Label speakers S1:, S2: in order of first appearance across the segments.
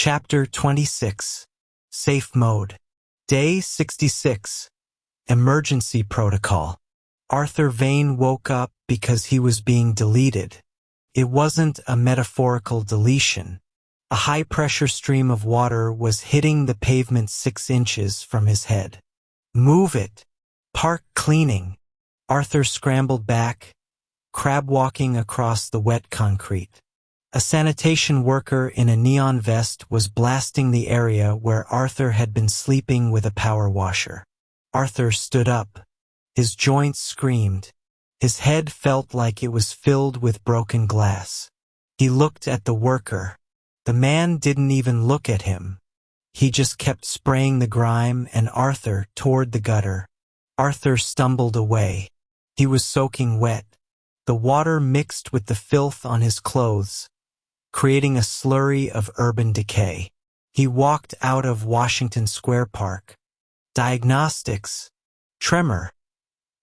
S1: Chapter 26. Safe Mode. Day 66. Emergency Protocol. Arthur Vane woke up because he was being deleted. It wasn't a metaphorical deletion. A high-pressure stream of water was hitting the pavement 6 inches from his head. "Move it! Park cleaning!" Arthur scrambled back, crab-walking across the wet concrete. A sanitation worker in a neon vest was blasting the area where Arthur had been sleeping with a power washer. Arthur stood up. His joints screamed. His head felt like it was filled with broken glass. He looked at the worker. The man didn't even look at him. He just kept spraying the grime and Arthur toward the gutter. Arthur stumbled away. He was soaking wet. The water mixed with the filth on his clothes, creating a slurry of urban decay. He walked out of Washington Square Park. Diagnostics: tremor.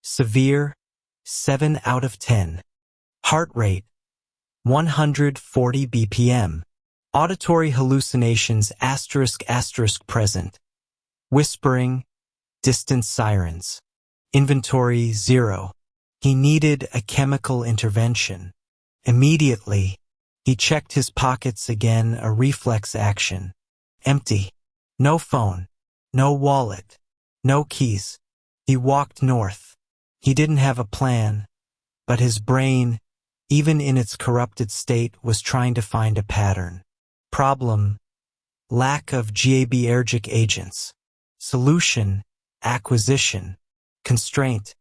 S1: Severe, 7 out of 10. Heart rate, 140 BPM. Auditory hallucinations *** present. Whispering, distant sirens. Inventory 0. He needed a chemical intervention. Immediately, he checked his pockets again, a reflex action. Empty. No phone. No wallet. No keys. He walked north. He didn't have a plan, but his brain, even in its corrupted state, was trying to find a pattern. Problem: lack of GABAergic agents. Solution: acquisition. Constraint: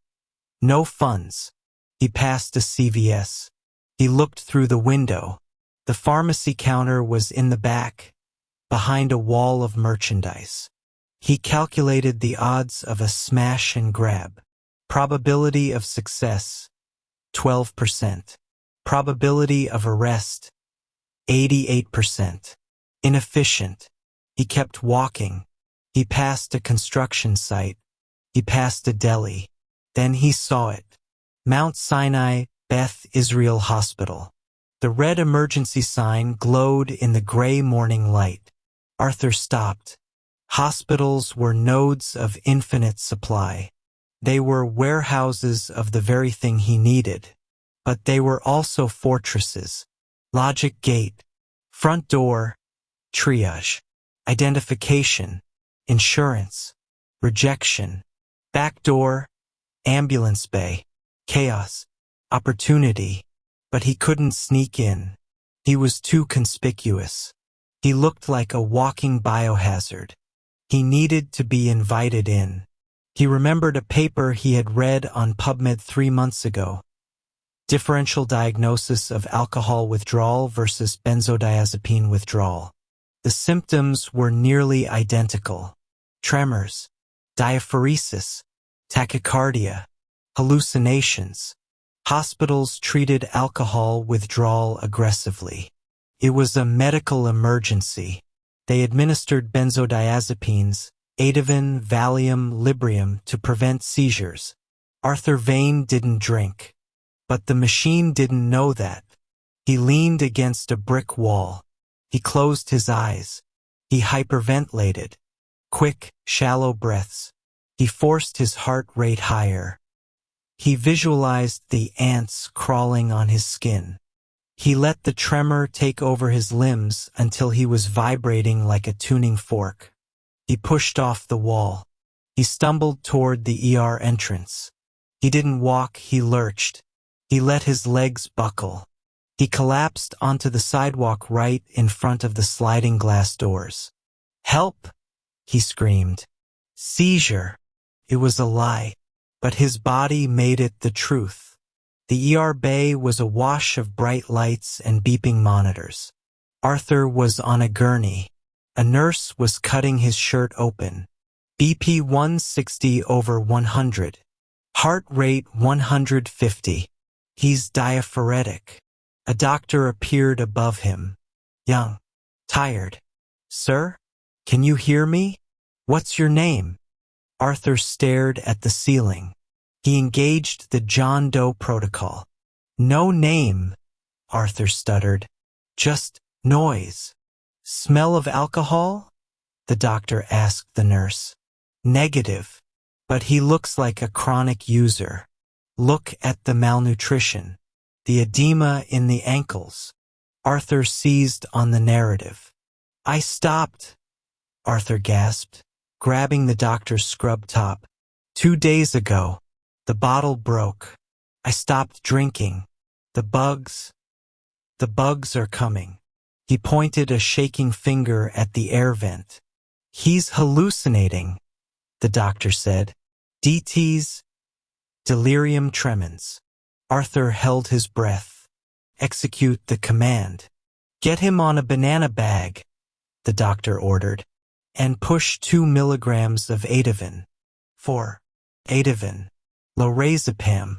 S1: no funds. He passed a CVS. He looked through the window. The pharmacy counter was in the back, behind a wall of merchandise. He calculated the odds of a smash and grab. Probability of success, 12%. Probability of arrest, 88%. Inefficient. He kept walking. He passed a construction site. He passed a deli. Then he saw it. Mount Sinai, Beth Israel Hospital. The red emergency sign glowed in the gray morning light. Arthur stopped. Hospitals were nodes of infinite supply. They were warehouses of the very thing he needed. But they were also fortresses. Logic gate. Front door. Triage. Identification. Insurance. Rejection. Back door. Ambulance bay. Chaos. Opportunity. But he couldn't sneak in. He was too conspicuous. He looked like a walking biohazard. He needed to be invited in. He remembered a paper he had read on PubMed 3 months ago. Differential diagnosis of alcohol withdrawal versus benzodiazepine withdrawal. The symptoms were nearly identical. Tremors, diaphoresis, tachycardia, hallucinations. Hospitals treated alcohol withdrawal aggressively. It was a medical emergency. They administered benzodiazepines, Ativan, Valium, Librium, to prevent seizures. Arthur Vane didn't drink. But the machine didn't know that. He leaned against a brick wall. He closed his eyes. He hyperventilated. Quick, shallow breaths. He forced his heart rate higher. He visualized the ants crawling on his skin. He let the tremor take over his limbs until he was vibrating like a tuning fork. He pushed off the wall. He stumbled toward the ER entrance. He didn't walk, he lurched. He let his legs buckle. He collapsed onto the sidewalk right in front of the sliding glass doors. "Help!" he screamed. Seizure. It was a lie. But his body made it the truth. The ER bay was awash of bright lights and beeping monitors. Arthur was on a gurney. A nurse was cutting his shirt open. BP 160/100. Heart rate 150. He's diaphoretic. A doctor appeared above him. Young. Tired. "Sir? Can you hear me? What's your name?" Arthur stared at the ceiling. He engaged the John Doe protocol. "No name," Arthur stuttered. "Just noise." Smell of alcohol? The doctor asked the nurse. Negative. But he looks like a chronic user. Look at the malnutrition. The edema in the ankles. Arthur seized on the narrative. I stopped, Arthur gasped, grabbing the doctor's scrub top. 2 days ago, the bottle broke. I stopped drinking. The bugs are coming. He pointed a shaking finger at the air vent. He's hallucinating, the doctor said. DT's delirium tremens. Arthur held his breath. Execute the command. Get him on a banana bag, the doctor ordered, and push 2 milligrams of Ativan. 4. Ativan. Lorazepam.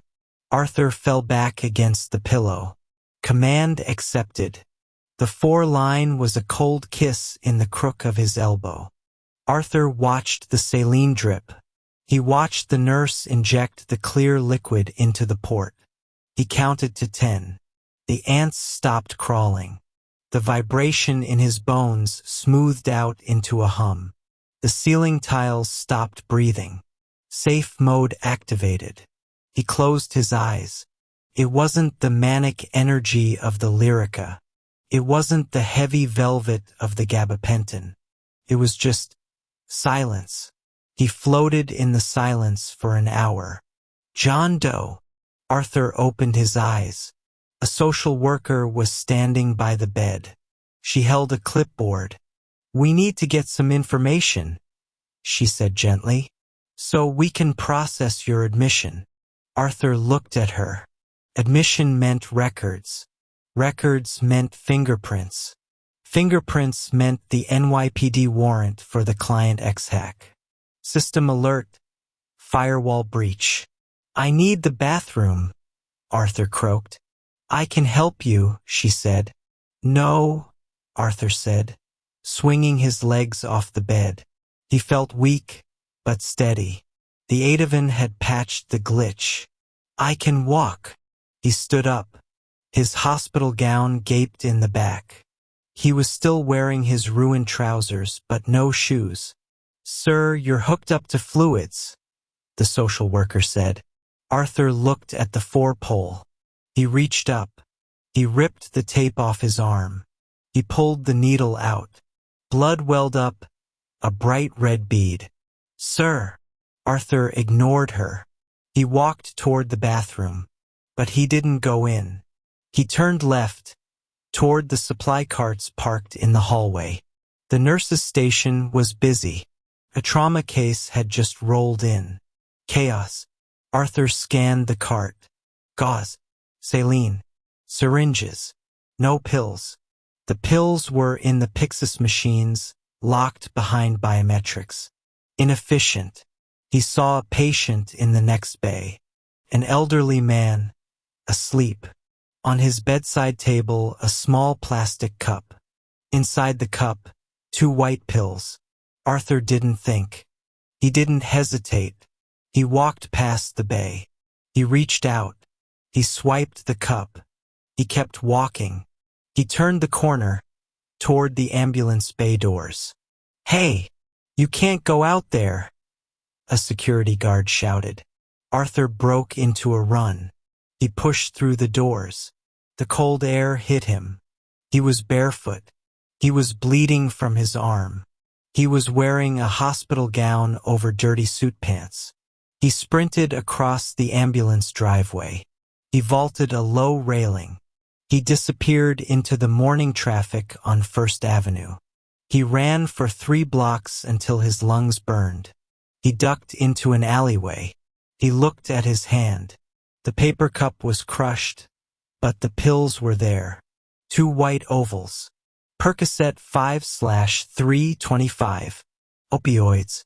S1: Arthur fell back against the pillow. Command accepted. The 4-line was a cold kiss in the crook of his elbow. Arthur watched the saline drip. He watched the nurse inject the clear liquid into the port. He counted to 10. The ants stopped crawling. The vibration in his bones smoothed out into a hum. The ceiling tiles stopped breathing. Safe mode activated. He closed his eyes. It wasn't the manic energy of the Lyrica. It wasn't the heavy velvet of the gabapentin. It was just silence. He floated in the silence for an hour. John Doe. Arthur opened his eyes. A social worker was standing by the bed. She held a clipboard. We need to get some information, she said gently, so we can process your admission. Arthur looked at her. Admission meant records. Records meant fingerprints. Fingerprints meant the NYPD warrant for the client X-hack. System alert. Firewall breach. I need the bathroom, Arthur croaked. I can help you, she said. No, Arthur said, swinging his legs off the bed. He felt weak, but steady. The Ativan had patched the glitch. I can walk. He stood up. His hospital gown gaped in the back. He was still wearing his ruined trousers, but no shoes. Sir, you're hooked up to fluids, the social worker said. Arthur looked at the 4-pole. He reached up. He ripped the tape off his arm. He pulled the needle out. Blood welled up, a bright red bead. Sir. Arthur ignored her. He walked toward the bathroom, but he didn't go in. He turned left, toward the supply carts parked in the hallway. The nurse's station was busy. A trauma case had just rolled in. Chaos. Arthur scanned the cart. Gauze. Saline. Syringes. No pills. The pills were in the Pyxis machines, locked behind biometrics. Inefficient. He saw a patient in the next bay. An elderly man, asleep. On his bedside table, a small plastic cup. Inside the cup, 2 white pills. Arthur didn't think. He didn't hesitate. He walked past the bay. He reached out. He swiped the cup. He kept walking. He turned the corner, toward the ambulance bay doors. Hey, you can't go out there, a security guard shouted. Arthur broke into a run. He pushed through the doors. The cold air hit him. He was barefoot. He was bleeding from his arm. He was wearing a hospital gown over dirty suit pants. He sprinted across the ambulance driveway. He vaulted a low railing. He disappeared into the morning traffic on First Avenue. He ran for 3 blocks until his lungs burned. He ducked into an alleyway. He looked at his hand. The paper cup was crushed, but the pills were there. 2 white ovals. Percocet 5/325. Opioids.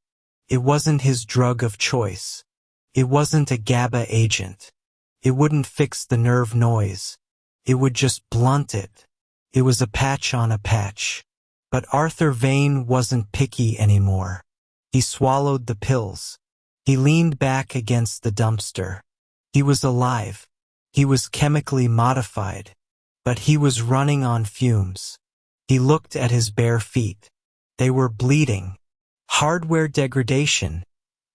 S1: It wasn't his drug of choice. It wasn't a GABA agent. It wouldn't fix the nerve noise. It would just blunt it. It was a patch on a patch. But Arthur Vane wasn't picky anymore. He swallowed the pills. He leaned back against the dumpster. He was alive. He was chemically modified. But he was running on fumes. He looked at his bare feet. They were bleeding. Hardware degradation,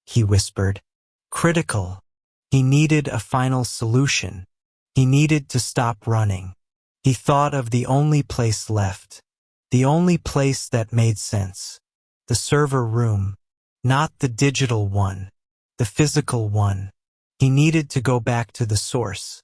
S1: he whispered. Critical. He needed a final solution. He needed to stop running. He thought of the only place left. The only place that made sense. The server room. Not the digital one. The physical one. He needed to go back to the source.